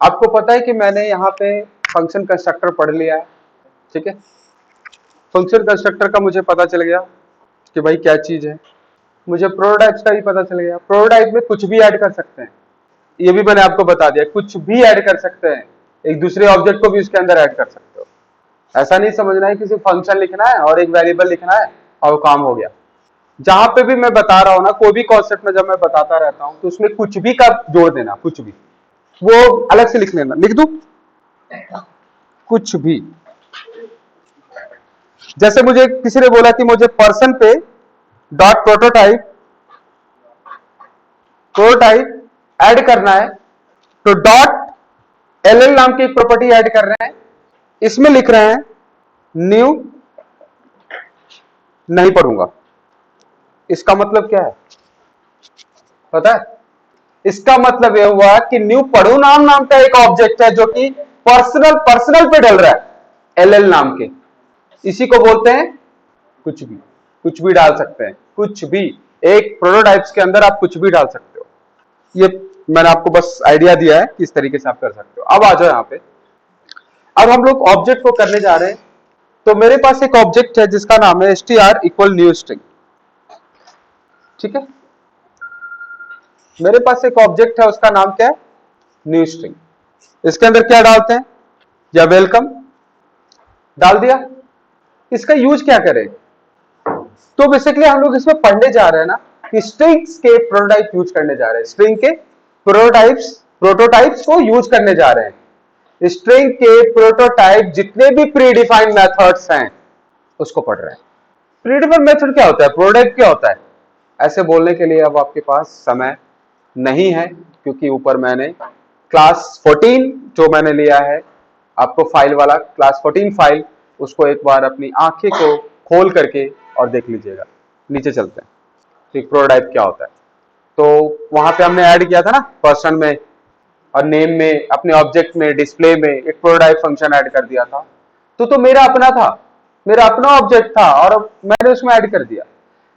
आपको पता है कि मैंने यहाँ पे फंक्शन कंस्ट्रक्टर पढ़ लिया है, ठीक है। फंक्शन कंस्ट्रक्टर का मुझे पता चल गया कि भाई क्या चीज है। मुझे प्रोटोटाइप्स का भी पता चल गया। प्रोटोटाइप में कुछ भी ऐड कर सकते हैं, ये भी मैंने आपको बता दिया, कुछ भी ऐड कर सकते हैं। एक दूसरे ऑब्जेक्ट को भी उसके अंदर ऐड कर सकते हो। ऐसा नहीं समझना है कि सिर्फ फंक्शन लिखना है और एक वेरिएबल लिखना है और वो काम हो गया। जहां पे भी मैं बता रहा हूं ना, कोई भी कॉन्सेप्ट में जब मैं बताता रहता हूं तो उसमें कुछ भी का जोड़ देना, कुछ भी, वो अलग से लिख लेना, लिख दूं कुछ भी। जैसे मुझे किसी ने बोला कि मुझे पर्सन पे डॉट प्रोटोटाइप ऐड करना है, तो डॉट एल नाम की एक प्रॉपर्टी ऐड कर रहे हैं, इसमें लिख रहे हैं न्यू, नहीं पढ़ूंगा। इसका मतलब क्या है पता है? इसका मतलब यह हुआ कि न्यू पढ़ू नाम का एक ऑब्जेक्ट है जो कि पर्सनल पे डल रहा है, एल नाम के, इसी को बोलते हैं कुछ भी। कुछ भी डाल सकते हैं, कुछ भी। एक प्रोटोटाइप्स के अंदर आप कुछ भी डाल सकते हो। ये मैंने आपको बस आइडिया दिया है किस तरीके से आप कर सकते हो। अब आ जाओ यहां पे। अब हम लोग ऑब्जेक्ट को करने जा रहे हैं। तो मेरे पास एक ऑब्जेक्ट है जिसका नाम है str इक्वल न्यू स्ट्रिंग, ठीक है। मेरे पास एक ऑब्जेक्ट है, उसका नाम क्या है? New string. इसके अंदर क्या डालते हैं? या वेलकम डाल दिया। इसका यूज क्या करें? तो बेसिकली हम लोग इसमें पढ़ने जा रहे हैं ना कि स्ट्रिंग्स के प्रोटोटाइप यूज करने जा रहे हैं। स्ट्रिंग के प्रोटोटाइप्स को यूज करने जा रहे हैं। स्ट्रिंग के प्रोटोटाइप जितने भी प्रीडिफाइंड मेथड्स हैं उसको पढ़ रहे हैं। प्रीडिफाइंड मेथड क्या होता है? प्रोटोटाइप क्या होता है? ऐसे बोलने के लिए अब आपके पास समय नहीं है, क्योंकि ऊपर मैंने क्लास 14 जो मैंने लिया है आपको फाइल वाला, क्लास 14 फाइल, उसको एक बार अपनी आंखें को खोल करके और देख लीजिएगा। नीचे चलते हैं, ठीक, प्रोटोटाइप क्या होता है। तो वहां पे हमने ऐड किया था ना, पर्सन में और नेम में, अपने ऑब्जेक्ट में, डिस्प्ले में एक प्रोटोटाइप फंक्शन ऐड कर दिया था। तो मेरा अपना था, मेरा अपना ऑब्जेक्ट था और मैंने उसमें ऐड कर दिया।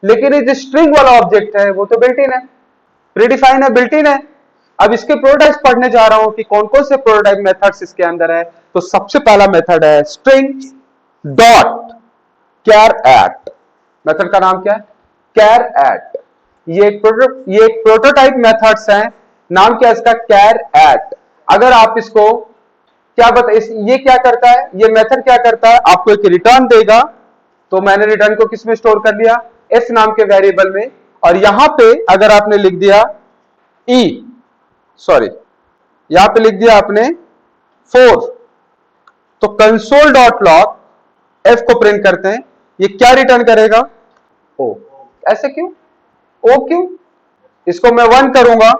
लेकिन ये जो स्ट्रिंग वाला ऑब्जेक्ट है वो तो बिल्ट इन है, प्रीडिफाइन है, बिल्ट इन है। अब इसके प्रोटोटाइप पढ़ने जा रहा हूं कि कौन कौन से प्रोटोटाइप मेथड्स इसके अंदर है। तो सबसे पहला मेथड है string dot char at. Method का नाम क्या है? Char at. ये एक प्रोटोटाइप मेथड्स हैं। नाम क्या है इसका? Char at. अगर आप इसको क्या ये क्या करता है, ये मेथड क्या करता है? आपको एक रिटर्न देगा। तो मैंने रिटर्न को किसमें स्टोर कर लिया? एस नाम के वेरिएबल में। और यहां पे अगर आपने लिख दिया यहां पे लिख दिया आपने 4, तो कंसोल डॉट लॉग एफ को प्रिंट करते हैं। ये क्या रिटर्न करेगा? ओ। ऐसे क्यों? ओ क्यों? इसको मैं 1 करूंगा,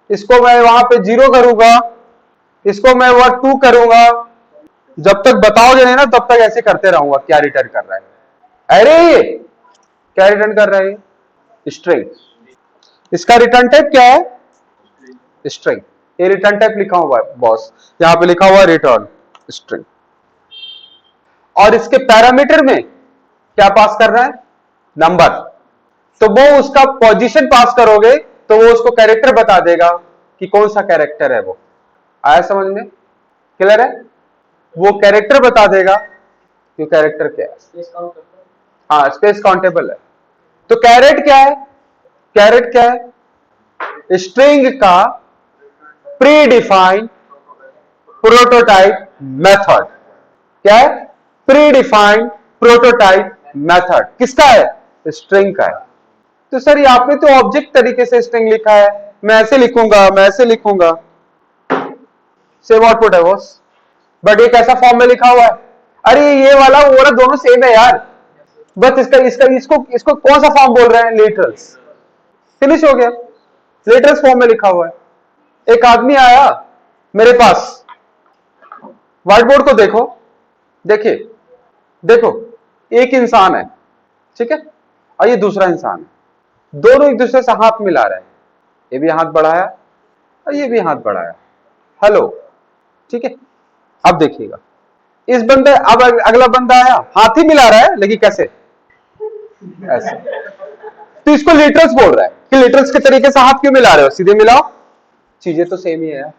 इसको मैं वहां पे 0 करूंगा, इसको मैं 2 करूंगा। जब तक बताओगे नहीं ना तब तक ऐसे करते रहूंगा। क्या रिटर्न कर रहा है? अरे ये क्या रिटर्न कर रहा है? स्ट्रिंग। इसका रिटर्न टाइप क्या है? स्ट्रिंग। ये रिटर्न टाइप लिखा हुआ है बॉस, यहां पे लिखा हुआ है रिटर्न स्ट्रिंग। और इसके पैरामीटर में क्या पास कर रहा है? नंबर। तो वो उसका पोजीशन पास करोगे तो वो उसको कैरेक्टर बता देगा कि कौन सा कैरेक्टर है वो। आया समझ में? क्लियर है? वो कैरेक्टर बता देगा कि कैरेक्टर क्या है। हाँ, स्पेस काउंटेबल है। तो कैरेट क्या है? कैरेट क्या है? स्ट्रिंग का प्रीडिफाइंड प्रोटोटाइप मेथड। क्या है? Predefined prototype method. किसका है? स्ट्रिंग का है। तो सर ये आपने तो ऑब्जेक्ट तरीके से स्ट्रिंग लिखा है, मैं ऐसे लिखूंगा, मैं ऐसे लिखूंगा, सेम आउटपुट है बॉस। बट ये कैसा फॉर्म में लिखा हुआ है? अरे ये वाला वो वाला दोनों सेम है यार, बस इसको कौन सा फॉर्म बोल रहे हैं? लिटरल्स। फिनिश हो गया, लिटरल्स फॉर्म में लिखा हुआ है। एक आदमी आया मेरे पास, व्हाइट बोर्ड को देखो, देखिए, देखो, एक इंसान है, ठीक है, और ये दूसरा इंसान है। दोनों एक दूसरे से हाथ मिला रहे हैं। ये भी हाथ बढ़ाया और ये भी हाथ बढ़ाया, हेलो, ठीक है। अब देखिएगा, इस बंदे, अब अगला बंदा आया, हाथ ही मिला रहा है लेकिन कैसे? ऐसे। तो इसको लिटरल्स बोल रहा है कि लिटरल्स के तरीके से हाथ क्यों मिला रहे हो? सीधे मिलाओ, चीजें तो सेम ही है यार।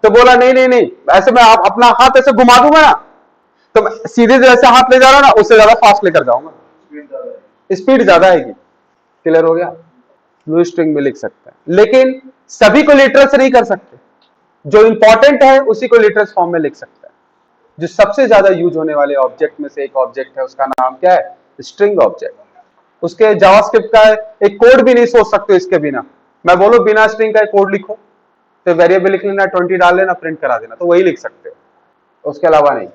तो बोला नहीं नहीं नहीं, ऐसे मैं आप अपना हाथ ऐसे घुमा दूंगा ना, तो मैं सीधे जैसे हाथ ले जा रहा हूं ना, उससे ज्यादा फास्ट लेकर जाऊंगा, स्पीड ज्यादा आएगी। क्लियर हो गया? न्यू स्ट्रिंग में लिख सकते हैं, लेकिन सभी को लिटरल से नहीं कर सकते। जो इंपॉर्टेंट है उसी को लिटरल फॉर्म में लिख सकते हैं। जो सबसे ज्यादा यूज होने वाले ऑब्जेक्ट में से एक ऑब्जेक्ट है, उसका नाम क्या है? String object. उसके जावास्क्रिप्ट का एक कोड भी नहीं सोच सकते इसके बिना। मैं बोलूं बिना स्ट्रिंग का एक कोड लिखो, तो वेरिएबल लिख लेना, 20 डाल लेना, प्रिंट करा देना, तो वही लिख सकते हो, उसके अलावा नहीं।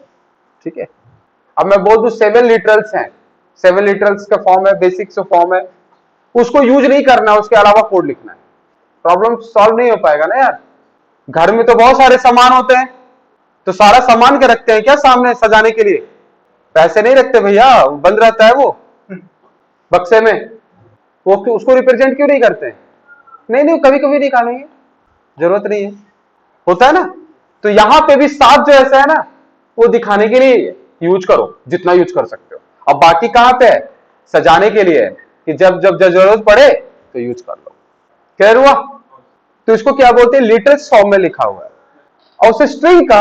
ठीक है? अब मैं बोल दूं 7 लिटरल्स हैं, 7 लिटरल्स का फॉर्म है, बेसिक से फॉर्म है, उसको यूज नहीं करना, उसके अलावा कोड लिखना है, प्रॉब्लम सॉल्व नहीं हो पाएगा ना यार। घर में तो बहुत सारे सामान होते हैं, तो सारा सामान के रखते हैं क्या सामने सजाने के लिए? पैसे नहीं रखते भैया, बंद रहता है वो बक्से में, वो उसको रिप्रेजेंट क्यों नहीं करते हैं? नहीं नहीं, कभी कभी निकालेंगे, जरूरत नहीं है, होता है ना। तो यहां पे भी 7 जो ऐसा है ना, वो दिखाने के लिए यूज करो, जितना यूज कर सकते हो। अब बाकी कहां पे है? सजाने के लिए है, कि जब जब जरूरत पड़े तो यूज कर लो। क्लियर हुआ? तो इसको क्या बोलते हैं? लिटरल फॉर्म में लिखा हुआ है। और उस स्ट्रिंग का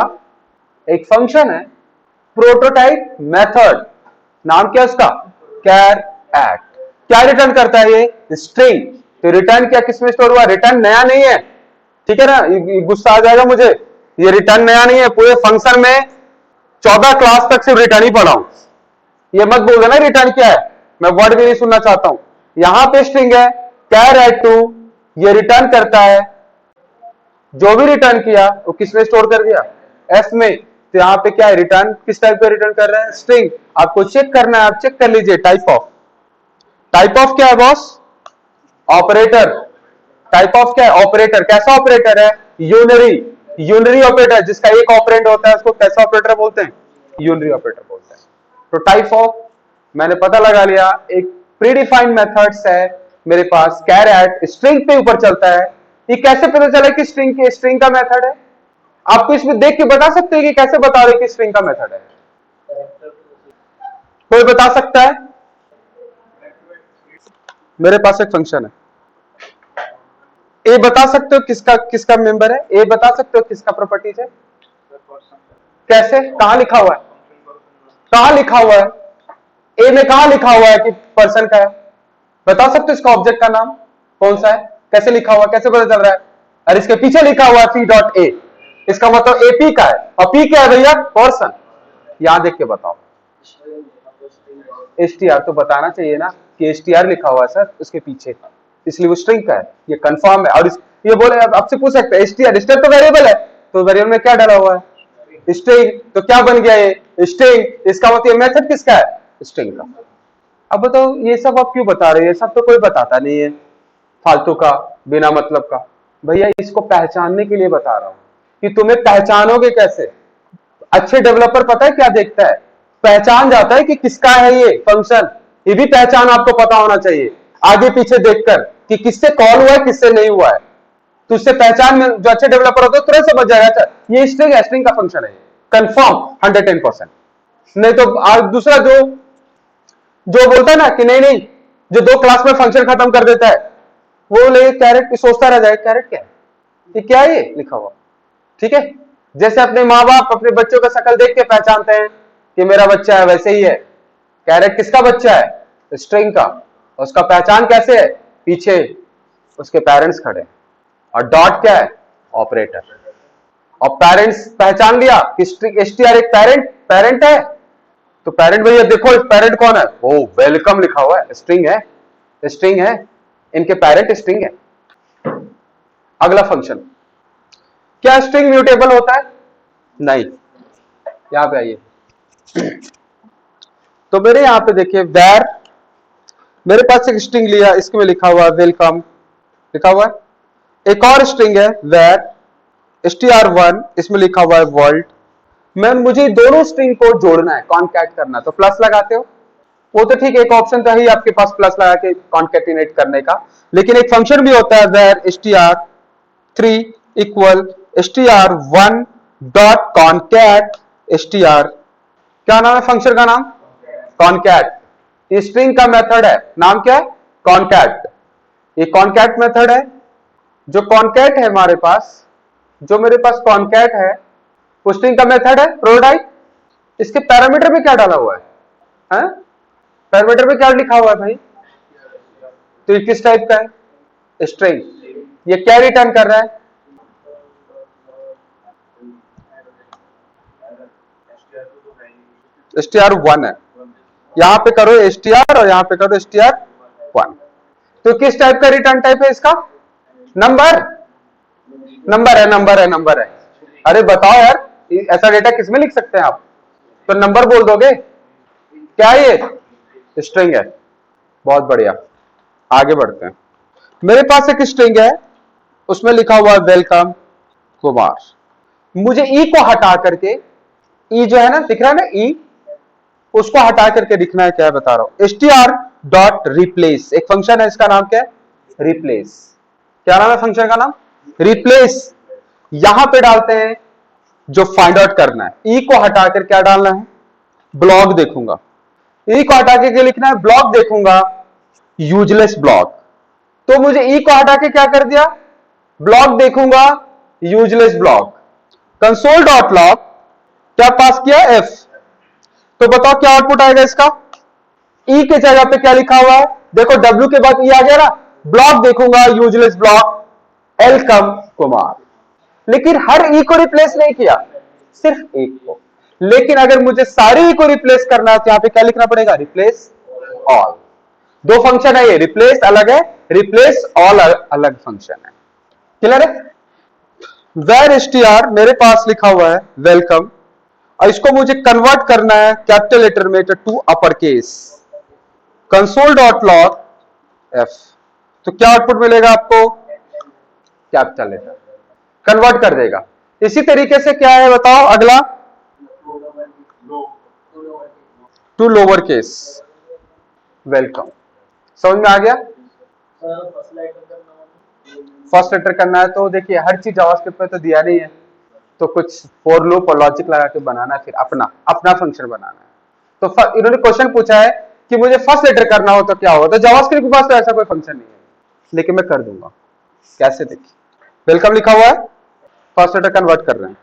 एक फंक्शन है प्रोटोटाइप मेथड, नाम क्या उसका? कैर एट। क्या रिटर्न करता है ये? स्ट्रिंग। तो रिटर्न क्या किस में स्टोर हुआ? रिटर्न नया नहीं है, ठीक है ना, गुस्सा आ जाएगा मुझे, ये रिटर्न नया नहीं है, पूरे फंक्शन में 14 क्लास तक सिर्फ रिटर्न ही पढ़ा हूं। ये मत बोल देना रिटर्न क्या है, मैं वर्ड भी नहीं सुनना चाहता हूं। यहां पे स्ट्रिंग है कैर एट टू, ये रिटर्न करता है, जो भी रिटर्न किया वो किसमें स्टोर कर दिया? एफ में। तो यहां पे क्या है? रिटर्न किस टाइप पे रिटर्न कर रहे हैं? स्ट्रिंग। आपको चेक करना है, आप चेक कर लीजिए टाइप ऑफ। टाइप ऑफ क्या है बॉस? ऑपरेटर। टाइप ऑफ क्या है? ऑपरेटर। कैसा ऑपरेटर है? यूनरी। यूनरी ऑपरेटर, जिसका एक ऑपरेंड होता है उसको कैसा ऑपरेटर बोलते हैं? यूनरी ऑपरेटर बोलते हैं। तो टाइप ऑफ मैंने पता लगा लिया, एक प्रीडिफाइंड मेथड्स है मेरे पास, कैर एट स्ट्रिंग पे ऊपर चलता है। ये कैसे पता चला कि स्ट्रिंग का मेथड है? आपको इसमें देख के बता सकते हैं कि कैसे बता रहे कि स्ट्रिंग का मेथड है? कोई बता सकता है? मेरे पास एक फंक्शन है, ए बता सकते हो किसका किसका मेंबर है? ए बता सकते हो किसका प्रॉपर्टीज है? कैसे? कहां लिखा हुआ है? कहां लिखा हुआ है? ए में कहां लिखा हुआ है कि पर्सन का है? बता सकते हो इसका ऑब्जेक्ट का नाम कौन सा है? कैसे लिखा हुआ है? कैसे पता चल रहा है? अरे इसके पीछे लिखा हुआ है पी डॉट ए, इसका मतलब ए पी का है। और पी क्या है भैया? पर्सन। यहां देख के बताओ। एसटीआर तो बताना चाहिए ना कि एसटीआर लिखा हुआ है सर उसके पीछे, इसलिए वो स्ट्रिंग का है, ये कंफर्म है। और ये बोले आपसे पूछ सकते हैं एसटीआर स्ट्रिंग तो वेरिएबल है, तो वेरिएबल में क्या डाला हुआ है? स्ट्रिंग। तो क्या बन गया ये? स्ट्रिंग। इसका मतलब मेथड किसका है? स्ट्रिंग का। अब बताओ ये सब आप क्यों बता रहे हैं? ये सब तो कोई बताता नहीं है, फालतू का, बिना मतलब का। भैया इसको पहचानने के लिए बता रहा हूं कि तुम्हें पहचानोगे कैसे। अच्छे डेवलपर पता है क्या देखता है? पहचान जाता है कि किसका है ये फंक्शन, ये भी पहचान आपको पता होना चाहिए आगे पीछे देखकर कि किससे कॉल हुआ है किससे नहीं हुआ है। तो उससे पहचान में जो अच्छे डेवलपर होते हैं तुरंत समझ जाएगा अच्छा ये स्ट्रिंग है, स्ट्रिंग का फंक्शन है, कंफर्म 110%। नहीं तो दूसरा जो जो बोलता है ना कि नहीं नहीं, जो 2 क्लास में फंक्शन खत्म कर देता है, वो ले कैरेट सोचता रह जाएगा कैरेट क्या है, ये क्या है ये लिखा हुआ। ठीक है? जैसे अपने माँ बाप अपने बच्चों का शक्ल देख के पहचानते हैं कि मेरा बच्चा है, वैसे ही है कैरेट किसका बच्चा है? स्ट्रिंग का। उसका पहचान कैसे है? पीछे उसके पेरेंट्स खड़े, और डॉट क्या है? ऑपरेटर। और पेरेंट्स पहचान लिया कि एसटीआर एक पेरेंट है, तो पेरेंट भैया देखो पेरेंट कौन है? ओ वेलकम लिखा हुआ है, स्ट्रिंग है, स्ट्रिंग है, इनके पेरेंट स्ट्रिंग है। अगला फंक्शन, क्या स्ट्रिंग म्यूटेबल होता है? नहीं। यहां पे आइए, तो मेरे यहां पे देखिए वैर, मेरे पास एक स्ट्रिंग लिया, इसमें लिखा हुआ है वेलकम लिखा हुआ है। एक और स्ट्रिंग है वैर str1, इसमें लिखा हुआ है वर्ल्ड। मुझे दोनों स्ट्रिंग को जोड़ना है, कॉन्कैट करना, तो प्लस लगाते हो, वो तो ठीक है, एक ऑप्शन तो है ही आपके पास प्लस लगा के कॉन्कैटिनेट करने का। लेकिन एक फंक्शन भी होता है var str3 equal str1 dot concat str। क्या नाम है फंक्शन का? नाम कॉन्कैट। ये स्ट्रिंग का मेथड है, नाम क्या है? कॉन्कैट। ये कॉन्कैट मेथड है। जो कॉन्कैट है हमारे पास, जो मेरे पास कॉनकैट है वो स्ट्रिंग का मेथड है प्रोटोटाइप। इसके पैरामीटर में क्या डाला हुआ है, हैं? पैरामीटर में क्या लिखा हुआ है भाई? तो ये किस टाइप का है? स्ट्रिंग। ये क्या रिटर्न कर रहा है? str1 है। यहां पे करो str और यहां पे करो str1। तो किस टाइप का रिटर्न टाइप है इसका? नंबर। नंबर है। अरे बताओ यार, ऐसा डेटा किसमें लिख सकते हैं आप? तो नंबर बोल दोगे क्या? ये स्ट्रिंग है। बहुत बढ़िया, आगे बढ़ते हैं। मेरे पास एक स्ट्रिंग है, उसमें लिखा हुआ है वेलकम कुमार। मुझे ई को हटा करके, ई जो है ना, दिख रहा है ना ई, उसको हटा करके लिखना है। क्या है बता रहा हूं, str.replace एक फंक्शन है, इसका नाम क्या है? रिप्लेस। क्या नाम है फंक्शन का नाम? रिप्लेस। यहां पे डालते हैं जो फाइंड आउट करना है। ई को हटाकर क्या डालना है? ब्लॉक देखूंगा। ई को हटा के लिखना है ब्लॉक देखूंगा, यूजलेस ब्लॉक। तो मुझे ई को हटा के क्या कर दिया? ब्लॉक देखूंगा, useless block. Console dot log क्या पास किया? एफ। तो बताओ क्या आउटपुट आएगा इसका? ई के जगह पे क्या लिखा हुआ है? देखो डब्ल्यू के बाद ई आ गया ना। ब्लॉक देखूंगा, यूजलेस ब्लॉक, वेलकम कुमार। लेकिन हर ई को रिप्लेस नहीं किया, सिर्फ एक को। लेकिन अगर मुझे सारी ई को रिप्लेस करना है तो यहां पे क्या लिखना पड़ेगा? Replace all. दो फंक्शन है ये, रिप्लेस अलग है, रिप्लेस ऑल अलग फंक्शन है। क्लियर है? वेर str मेरे पास लिखा हुआ है वेलकम, और इसको मुझे कन्वर्ट करना है कैपिटल लेटर में to upper case. Console dot log F. तो क्या आउटपुट मिलेगा आपको? Capital letter. कन्वर्ट कर देगा। इसी तरीके से क्या है बताओ अगला? To lower case welcome. समझ में आ गया? फर्स्ट लेटर करना है तो देखिए, हर चीज जावास्क्रिप्ट में तो दिया नहीं है, तो कुछ फॉर लूप और लॉजिक लगा के बनाना है, फिर अपना अपना फंक्शन बनाना है। तो इन्होंने क्वेश्चन पूछा है कि मुझे फर्स्ट लेटर करना हो तो क्या होगा? तो जावास्क्रिप्ट के पास तो ऐसा कोई फंक्शन नहीं है, लेकिन मैं कर दूंगा। कैसे? देखिए, वेलकम लिखा हुआ है, फर्स्ट लेटर कन्वर्ट कर रहे हैं।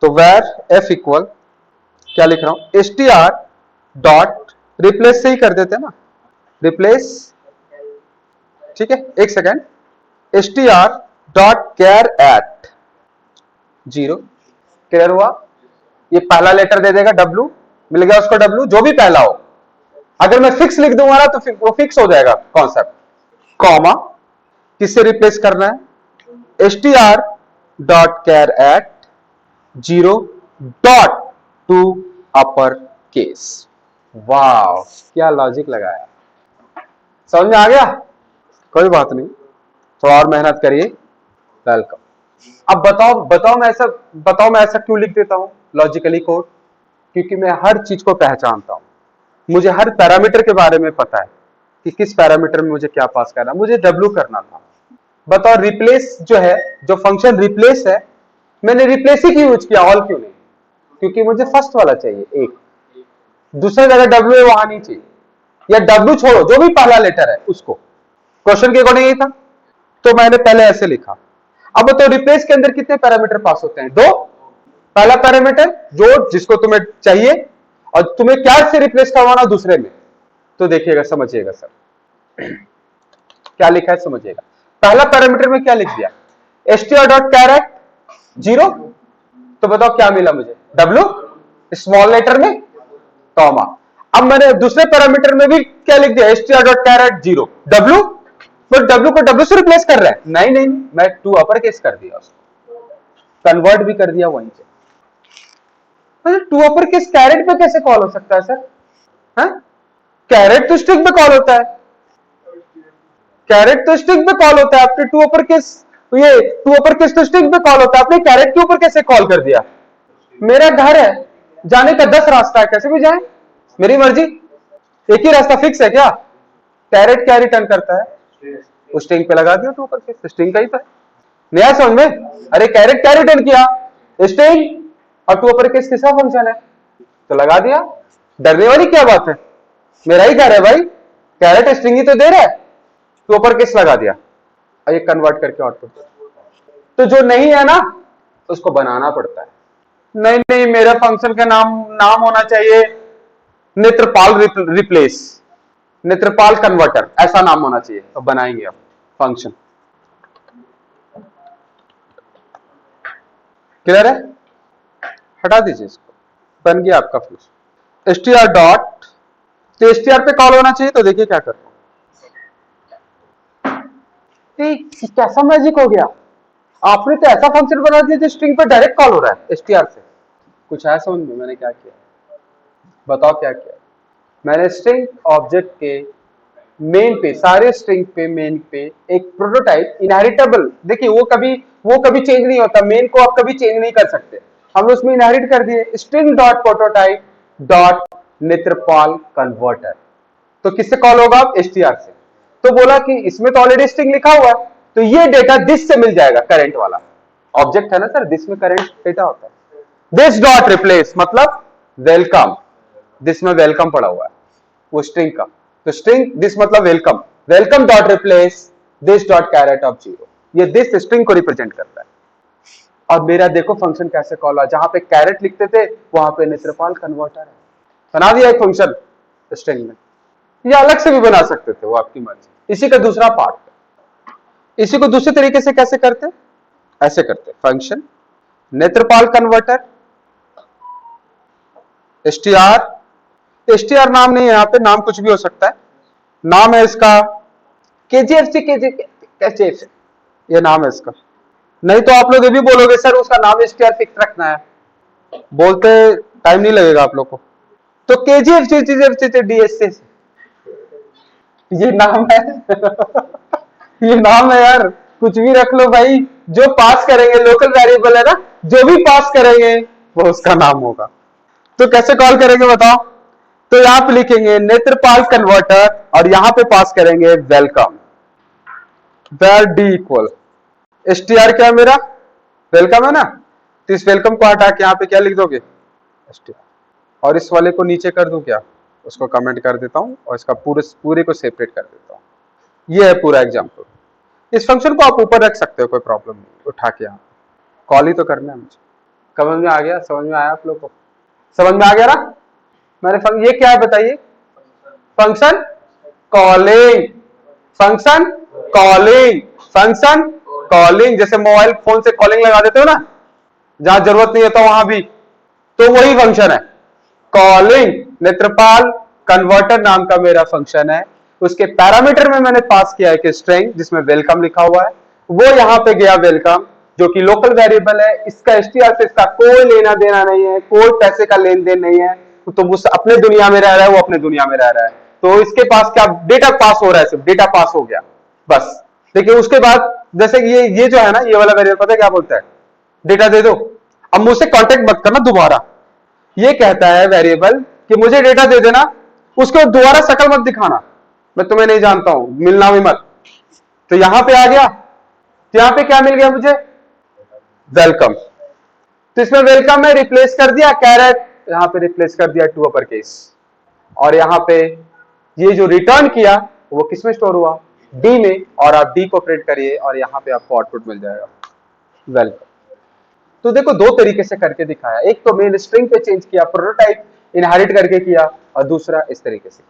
तो वेर एफ इक्वल, क्या लिख रहा हूं? str डॉट रिप्लेस से ही कर देते हैं ना, रिप्लेस। ठीक है, एक second. str dot char at 0। Clear हुआ? ये पहला लेटर दे देगा w, मिल गया उसको w, जो भी पहला हो। अगर मैं फिक्स लिख दूंगा ना तो वो फिक्स हो जाएगा कॉन्सेप्ट। कॉमा, किससे रिप्लेस करना है? str dot char at 0 dot to upper case. वाह, क्या लॉजिक लगाया। समझ में आ गया? कोई बात नहीं, थोड़ा और मेहनत करिए। वेलकम। अब बताओ मैं ऐसा क्यों लिख देता हूं लॉजिकली कोड? क्योंकि मैं हर चीज को पहचानता हूं, मुझे हर पैरामीटर के बारे में पता है कि किस पैरामीटर में मुझे क्या पास करना। मुझे डब्ल्यू करना था। बताओ रिप्लेस जो है, जो फंक्शन रिप्लेस है, मैंने रिप्लेस ही क्यों यूज किया, ऑल क्यों नहीं? क्योंकि मुझे फर्स्ट वाला चाहिए, एक। दूसरे जगह डब्ल्यू है वहां नहीं चाहिए, या डब्ल्यू छोड़ो, जो भी पहला लेटर है उसको। क्वेश्चन के अकॉर्डिंग यही था, तो मैंने पहले ऐसे लिखा। अब तो रिप्लेस के अंदर कितने पैरामीटर पास होते हैं? दो। पहला पैरामीटर जो जिसको तुम्हें चाहिए, और तुम्हें क्या से रिप्लेस करवाना दूसरे में। तो देखिएगा, समझिएगा सर क्या लिखा है, समझिएगा। पहला पैरामीटर में क्या लिख दिया? str.char 0। तो बताओ क्या मिला मुझे? w स्मॉल लेटर में, कॉमा। अब मैंने दूसरे पैरामीटर में भी क्या लिख दिया? str.char 0 w। तो w को w से रिप्लेस कर रहा है? नहीं, मैं टू अपर केस कर दिया, उसको कन्वर्ट भी कर दिया वहीं से। टू अपर केस कैरेट पे कैसे कॉल हो सकता है सर? कैरेट तो स्ट्रिंग पे कॉल होता है, कैरेट तो स्ट्रिंग पे कॉल होता है। आपने टू अपर केस, ये टू अपर केस तो स्ट्रिंग पे कॉल होता है, आपने कैरेट के ऊपर कैसे कॉल कर दिया? मेरा घर है, जाने का 10 रास्ता है, कैसे भी जाए, मेरी मर्जी। एक ही रास्ता फिक्स है क्या? कैरेट क्या रिटर्न करता है? उस स्ट्रिंग पे लगा दिया टू अपर केस, स्ट्रिंग का ही था। नया समझ में? अरे कैरेट क्या रिटर्न किया? स्ट्रिंग, और टू अपर केस किसका फंक्शन है, तो लगा दिया। डरने वाली क्या बात है? मेरा ही घर है भाई, कैरेट स्ट्रिंग ही तो दे रहा है, टू अपर केस लगा दिया। और ये कन्वर्ट करके आउटपुट तो जो नहीं है ना उसको बनाना पड़ता है। नहीं नहीं, मेरा फंक्शन का नाम होना चाहिए नेत्रपाल रिप्लेस, नेत्रपाल कन्वर्टर, ऐसा नाम होना चाहिए। तो बनाएंगे अब फंक्शन। क्लियर है? हटा दीजिए इसको, बन गया आपका फंक्शन str डॉट। तो str पे कॉल होना चाहिए। तो देखिए क्या कर रहा हूं, कैसा मैजिक हो गया। आपने तो ऐसा फंक्शन बना दिया जो स्ट्रिंग पे डायरेक्ट कॉल हो रहा है str से। कुछ है समझ में मैंने क्या किया? बताओ क्या किया मैंने? स्ट्रिंग ऑब्जेक्ट के मेन पे, सारे स्ट्रिंग पे मेन पे एक प्रोटोटाइप इनहेरिटेबल, देखिए वो कभी चेंज नहीं होता, मेन को आप कभी चेंज नहीं कर सकते, हमने उसमें इनहेरिट कर दिए string dot prototype dot Netrapal converter. तो किससे कॉल होगा? आप str से। तो बोला कि इसमें तो ऑलरेडी स्ट्रिंग लिखा हुआ है, तो ये डेटा दिस से मिल जाएगा, करंट वाला ऑब्जेक्ट है ना सर, दिस में करंट डेटा होता है। दिस डॉट रिप्लेस मतलब वेलकम, दिस में वेलकम पड़ा हुआ है वो स्ट्रिंग का, तो स्ट्रिंग दिस मतलब welcome, welcome dot replace this dot char at of 0, ये दिस स्ट्रिंग को रिप्रेजेंट करता है। और मेरा देखो फंक्शन कैसे कॉल हुआ, जहां पे कैरेट लिखते थे वहां पे नेत्रपाल कन्वर्टर है, बना दिया एक फंक्शन स्ट्रिंग में। या अलग से भी बना सकते थे, वो आपकी मर्जी। इसी का दूसरा पार्ट, इसी को दूसरे तरीके से कैसे करते? ऐसे करते फंक्शन नेत्रपाल कन्वर्टर str नाम नहीं है यहाँ पे, नाम कुछ भी हो सकता है। नाम है इसका KGFC, ये नाम है इसका। नहीं तो आप लोग ये भी बोलोगे सर उसका नाम str फिक्स रखना है, बोलते टाइम नहीं लगेगा आप लोग को। तो KGFC ये नाम है ये नाम है यार, कुछ भी रख लो भाई, जो पास करेंगे लोकल वेरिएबल है ना, जो भी पास करेंगे वो उसका नाम होगा। तो कैसे कॉल करेंगे बताओ? तो यहां पे लिखेंगे नेत्रपाल कन्वर्टर और यहां पे पास करेंगे welcome, var D equal str क्या मेरा वेलकम है ना, तो इस वेलकम को हटा के यहां पे क्या लिख दोगे str, और इस वाले को नीचे कर दूं क्या, उसको कमेंट कर देता हूं और इसका पूरे को सेपरेट कर देता हूं। ये है पूरा एग्जांपल। इस फंक्शन को आप ऊपर रख सकते हो, कोई प्रॉब्लम नहीं, उठा के यहां कॉल ही तो करना है मुझे। समझ में आ गया? समझ में आया आप लोग को? समझ में आ गया ना? मैंने ये क्या है बताइए? Function calling, function calling, function calling. जैसे मोबाइल फोन से कॉलिंग लगा देते हो ना, जहां जरूरत नहीं होता वहां भी, तो वही फंक्शन है कॉलिंग। नेत्रपाल कन्वर्टर नाम का मेरा फंक्शन है, उसके पैरामीटर में मैंने पास किया है कि स्ट्रिंग जिसमें वेलकम लिखा हुआ है, वो यहां पे गया वेलकम जो कि लोकल वेरिएबल है, इसका str से इसका कोई लेना देना नहीं है, कोई पैसे का लेन देन नहीं है, तो वो अपने दुनिया में रह रहा है, वो अपने दुनिया में रह रहा है। तो इसके पास क्या डेटा पास हो रहा है, सिर्फ डेटा पास हो गया बस। देखिए उसके बाद जैसे कि ये जो है ना, ये वाला वेरिएबल पता है क्या बोलता है? डेटा दे दो, अब मुझसे कांटेक्ट मत करना दोबारा। ये कहता है वेरिएबल कि मुझे डेटा दे देना, उसको दोबारा शक्ल मत दिखाना, मैं तुम्हें नहीं जानता हूं, मिलना भी मत। तो यहां पे आ गया, तो यहां पे क्या मिल गया मुझे? वेलकम। तो इसमें वेलकम में रिप्लेस कर दिया कैरेट, यहां पे रिप्लेस कर दिया टू अपर केस, और यहां पे ये जो रिटर्न किया वो किसमें स्टोर हुआ? डी में, और आप डी को प्रिंट करिए और यहां पे आपको आउटपुट मिल जाएगा वेलकम। तो देखो दो तरीके से करके दिखाया, एक तो मेन स्ट्रिंग पे चेंज किया, प्रोटोटाइप इनहेरिट करके किया, और दूसरा इस तरीके से।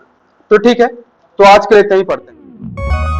तो ठीक है, तो आज के लिए इतना ही पढ़ते हैं।